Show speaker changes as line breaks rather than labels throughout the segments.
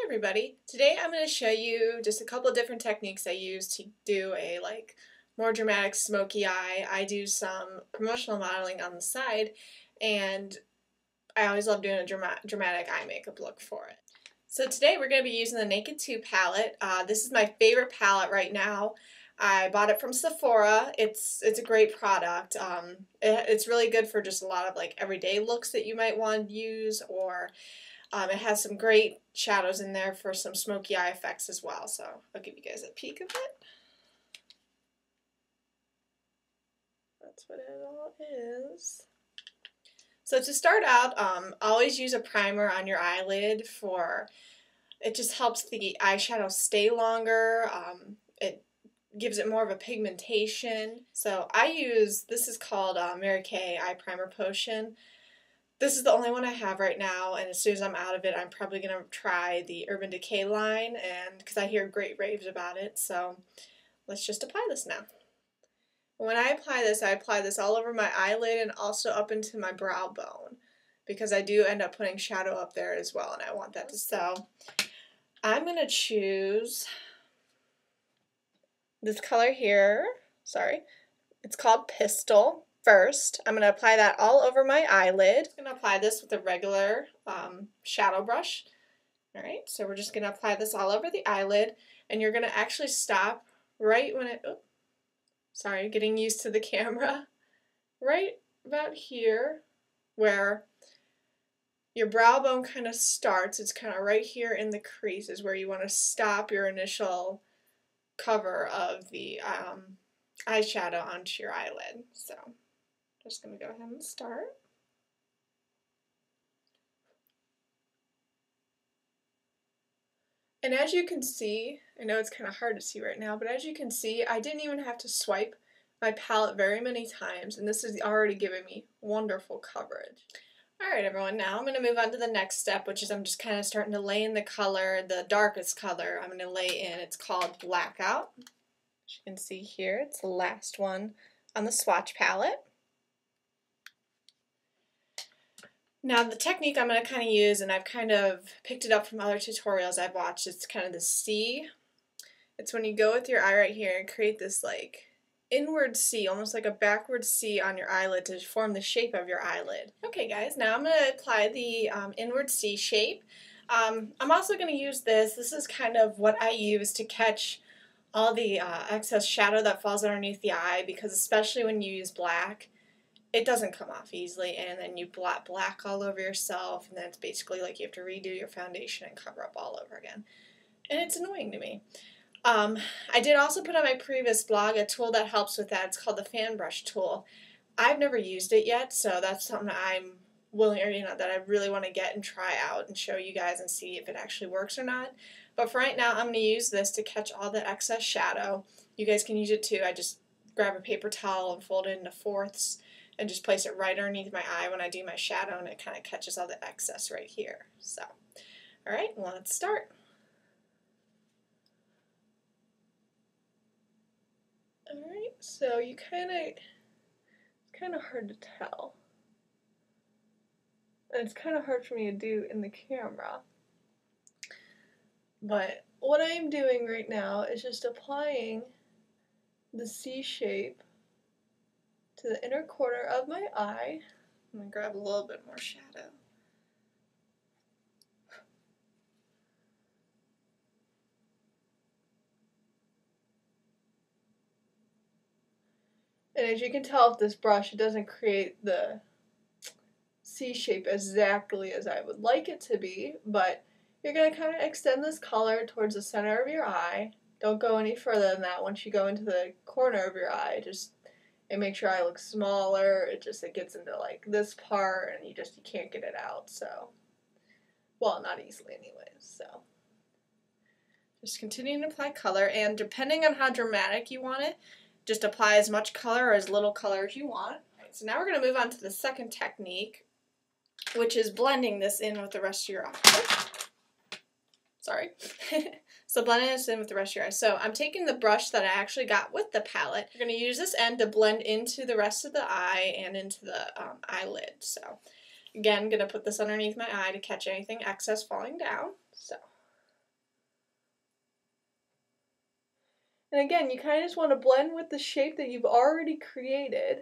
everybody. Today I'm going to show you just a couple of different techniques I use to do a more dramatic smoky eye. I do some promotional modeling on the side, and I always love doing a dramatic eye makeup look for it. So today we're going to be using the Naked2 palette. This is my favorite palette right now. I bought it from Sephora. It's a great product. It's really good for just a lot of everyday looks that you might want to use, or it has some great shadows in there for some smoky eye effects as well. So I'll give you guys a peek of it. That's what it all is. So to start out, always use a primer on your eyelid it just helps the eyeshadow stay longer. It gives it more of a pigmentation. So this is called Mary Kay Eye Primer Potion. This is the only one I have right now, and as soon as I'm out of it, I'm probably going to try the Urban Decay line, and because I hear great raves about it. So let's just apply this now. When I apply this all over my eyelid and also up into my brow bone, because I do end up putting shadow up there as well, and I want that to sell. I'm going to choose this color here. Sorry. It's called Pistol. First, I'm going to apply that all over my eyelid. I'm going to apply this with a regular shadow brush. Alright, so we're just going to apply this all over the eyelid, and you're going to actually stop right when sorry, getting used to the camera. Right about here, where your brow bone kind of starts. It's kind of right here in the crease is where you want to stop your initial cover of the eyeshadow onto your eyelid. So just going to go ahead and start. And as you can see, I know it's kind of hard to see right now, but as you can see, I didn't even have to swipe my palette very many times, and this is already giving me wonderful coverage. Alright everyone, now I'm going to move on to the next step, which is I'm just kind of starting to lay in the color, the darkest color I'm going to lay in. It's called Blackout. As you can see here, it's the last one on the swatch palette. Now the technique I'm going to kind of use, and I've kind of picked it up from other tutorials I've watched, it's kind of the C. It's when you go with your eye right here and create this inward C, almost like a backward C on your eyelid to form the shape of your eyelid. Okay guys, now I'm going to apply the inward C shape. I'm also going to use this. This is kind of what I use to catch all the excess shadow that falls underneath the eye, because especially when you use black, it doesn't come off easily, and then you blot black all over yourself, and then it's basically like you have to redo your foundation and cover up all over again. And it's annoying to me. I did also put on my previous blog a tool that helps with that. It's called the fan brush tool. I've never used it yet, so that's something I'm willing, or that I really want to get and try out and show you guys and see if it actually works or not. But for right now, I'm going to use this to catch all the excess shadow. You guys can use it too. I just grab a paper towel and fold it into fourths and just place it right underneath my eye when I do my shadow, and it kind of catches all the excess right here. So, alright, let's start. Alright, so it's kind of hard to tell. And it's kind of hard for me to do in the camera. But what I'm doing right now is just applying the C shape to the inner corner of my eye. I'm going to grab a little bit more shadow. And as you can tell with this brush, it doesn't create the C shape exactly as I would like it to be, but you're going to kind of extend this color towards the center of your eye. Don't go any further than that. Once you go into the corner of your eye, it makes your eye look smaller. It gets into this part, and you can't get it out. So, well, not easily anyways. So just continuing to apply color, and depending on how dramatic you want it, just apply as much color or as little color as you want. Right, so now we're going to move on to the second technique, which is blending this in with the rest of your eye. Sorry. So blending this in with the rest of your eye. So I'm taking the brush that I actually got with the palette. You're going to use this end to blend into the rest of the eye and into the eyelid. So again, I'm going to put this underneath my eye to catch anything excess falling down. So And again, you kind of just want to blend with the shape that you've already created.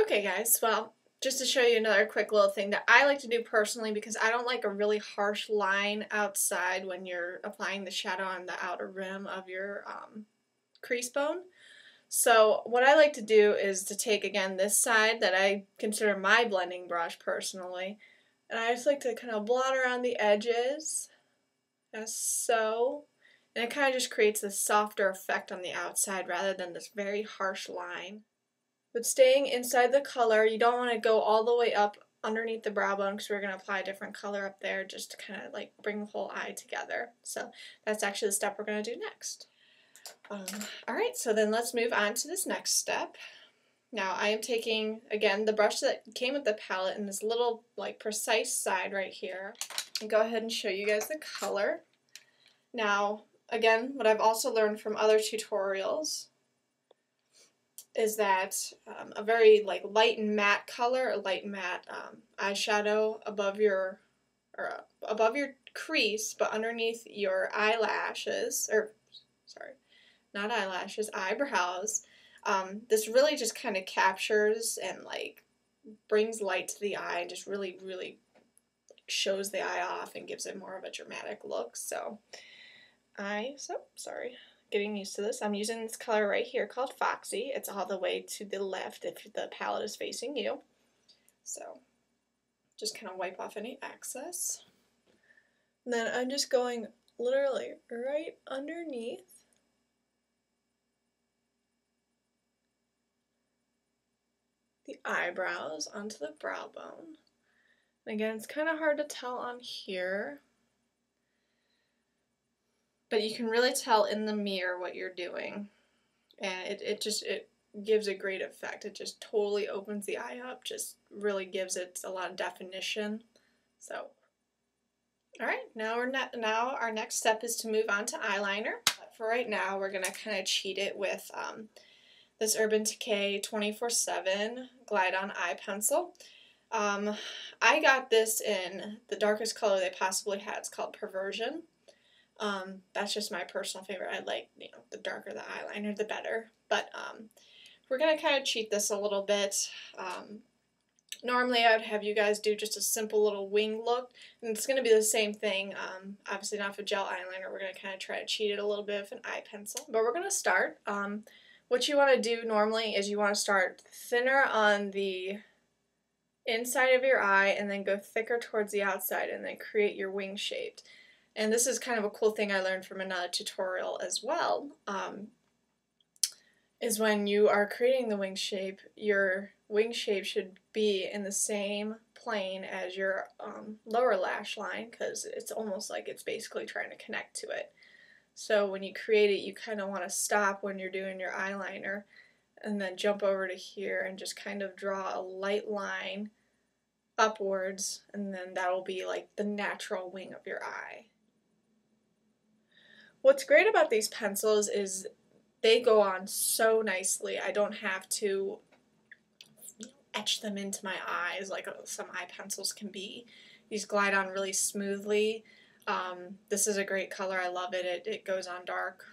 Okay guys, well, just to show you another quick little thing that I like to do personally, because I don't like a really harsh line outside when you're applying the shadow on the outer rim of your crease bone. So what I like to do is to take, again, this side that I consider my blending brush personally, and I just like to kind of blot around the edges, as so, and it kind of just creates this softer effect on the outside rather than this very harsh line. But staying inside the color, you don't want to go all the way up underneath the brow bone, because we're going to apply a different color up there just to kind of like bring the whole eye together. So that's actually the step we're going to do next. Alright, so then let's move on to this next step. Now I am taking, again, the brush that came with the palette in this little like precise side right here, and go ahead and show you guys the color. Now, again, what I've also learned from other tutorials is that a very like light and matte color, a light and matte eyeshadow above your crease, but underneath your eyelashes, or sorry, not eyelashes, eyebrows. This really just kind of captures and like brings light to the eye and just really, really shows the eye off and gives it more of a dramatic look. So sorry, getting used to this. I'm using this color right here called Foxy. It's all the way to the left if the palette is facing you. So just kind of wipe off any excess. And then I'm just going literally right underneath the eyebrows onto the brow bone. And again, it's kind of hard to tell on here, but you can really tell in the mirror what you're doing, and it gives a great effect. It just totally opens the eye up, just really gives it a lot of definition. So, all right, now our next step is to move on to eyeliner. But for right now, we're gonna kind of cheat it with this Urban Decay 24/7 Glide On Eye Pencil. I got this in the darkest color they possibly had. It's called Perversion. That's just my personal favorite. I like, the darker the eyeliner, the better. But we're going to kind of cheat this a little bit. Normally I would have you guys do just a simple little wing look, and it's going to be the same thing. Obviously not for gel eyeliner. We're going to kind of try to cheat it a little bit with an eye pencil. But we're going to start. What you want to do normally is you want to start thinner on the inside of your eye and then go thicker towards the outside and then create your wing shape. And this is kind of a cool thing I learned from another tutorial as well, is when you are creating the wing shape, your wing shape should be in the same plane as your lower lash line, because it's almost like it's basically trying to connect to it. So when you create it, you kind of want to stop when you're doing your eyeliner and then jump over to here and just kind of draw a light line upwards, and then that will be like the natural wing of your eye. What's great about these pencils is they go on so nicely. I don't have to etch them into my eyes like some eye pencils can be. These glide on really smoothly. This is a great color. I love it. It goes on dark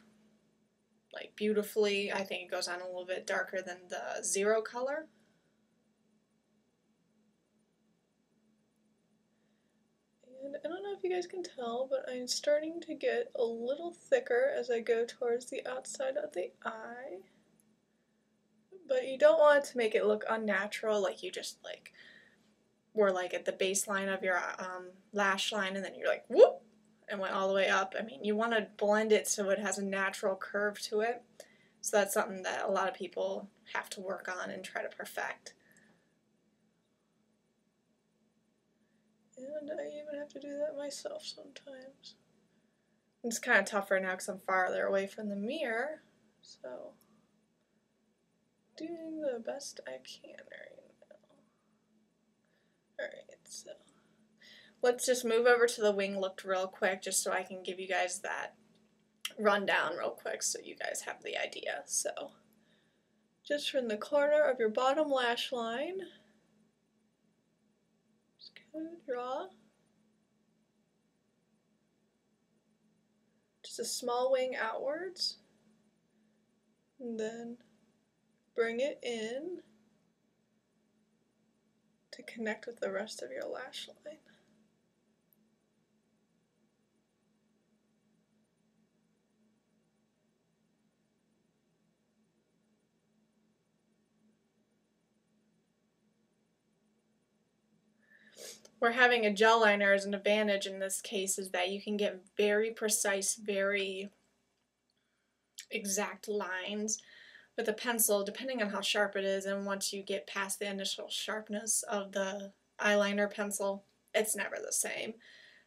like beautifully. I think it goes on a little bit darker than the Zero color. And I don't know if you guys can tell, but I'm starting to get a little thicker as I go towards the outside of the eye. But you don't want to make it look unnatural, like you just like were like at the baseline of your lash line and then you're like whoop and went all the way up. I mean, you want to blend it so it has a natural curve to it. So that's something that a lot of people have to work on and try to perfect. And I even have to do that myself sometimes. It's kind of tougher now because I'm farther away from the mirror, so doing the best I can right now. Alright, so let's just move over to the wing look real quick just so I can give you guys that rundown real quick so you guys have the idea. So just from the corner of your bottom lash line, draw just a small wing outwards, and then bring it in to connect with the rest of your lash line. Where having a gel liner is an advantage in this case is that you can get very precise, very exact lines with a pencil depending on how sharp it is, and once you get past the initial sharpness of the eyeliner pencil, it's never the same.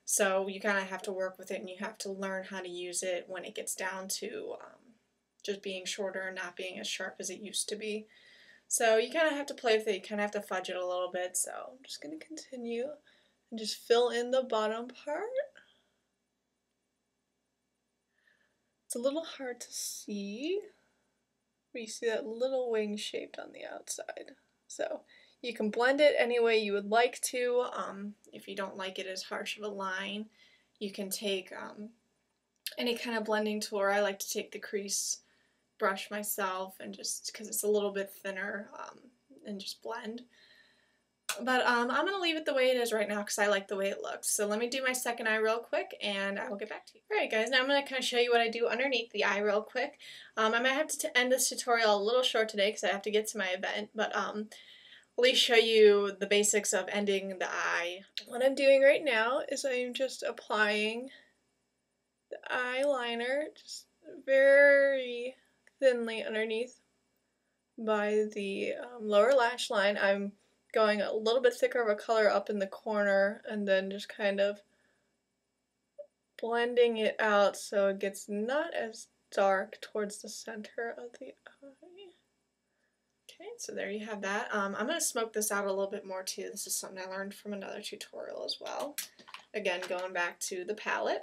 So you kind of have to work with it, and you have to learn how to use it when it gets down to just being shorter and not being as sharp as it used to be. So you kind of have to play with it, you kind of have to fudge it a little bit. So I'm just going to continue and just fill in the bottom part. It's a little hard to see, but you see that little wing shaped on the outside. So you can blend it any way you would like to. If you don't like it as harsh of a line, you can take any kind of blending tool, or I like to take the crease brush myself, and just because it's a little bit thinner, and just blend. But I'm going to leave it the way it is right now because I like the way it looks. So let me do my second eye real quick and I will get back to you. Alright guys, now I'm going to kind of show you what I do underneath the eye real quick. I might have to end this tutorial a little short today because I have to get to my event, but at least show you the basics of ending the eye. What I'm doing right now is I'm just applying the eyeliner just very thinly underneath by the lower lash line. I'm going a little bit thicker of a color up in the corner and then just kind of blending it out so it gets not as dark towards the center of the eye. Okay, so there you have that. I'm going to smoke this out a little bit more too. This is something I learned from another tutorial as well. Again, going back to the palette.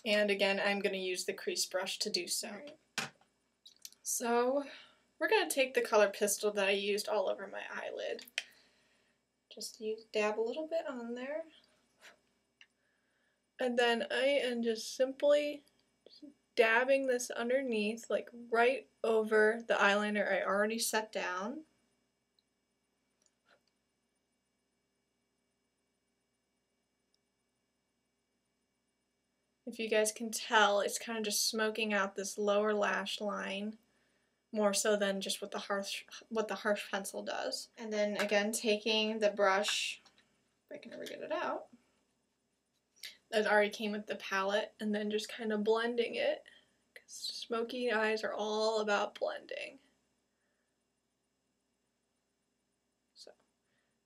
And again, I'm going to use the crease brush to do so. So we're going to take the color Pistol that I used all over my eyelid. Just dab a little bit on there. And then I am just simply dabbing this underneath, like right over the eyeliner I already set down. If you guys can tell, it's kind of just smoking out this lower lash line more so than just what the harsh pencil does. And then again, taking the brush, if I can ever get it out, that already came with the palette, and then just kind of blending it, because smoky eyes are all about blending. So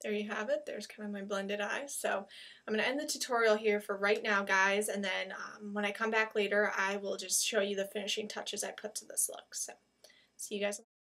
there you have it. There's kind of my blended eyes. So I'm going to end the tutorial here for right now, guys, and then when I come back later, I will just show you the finishing touches I put to this look. So see you guys.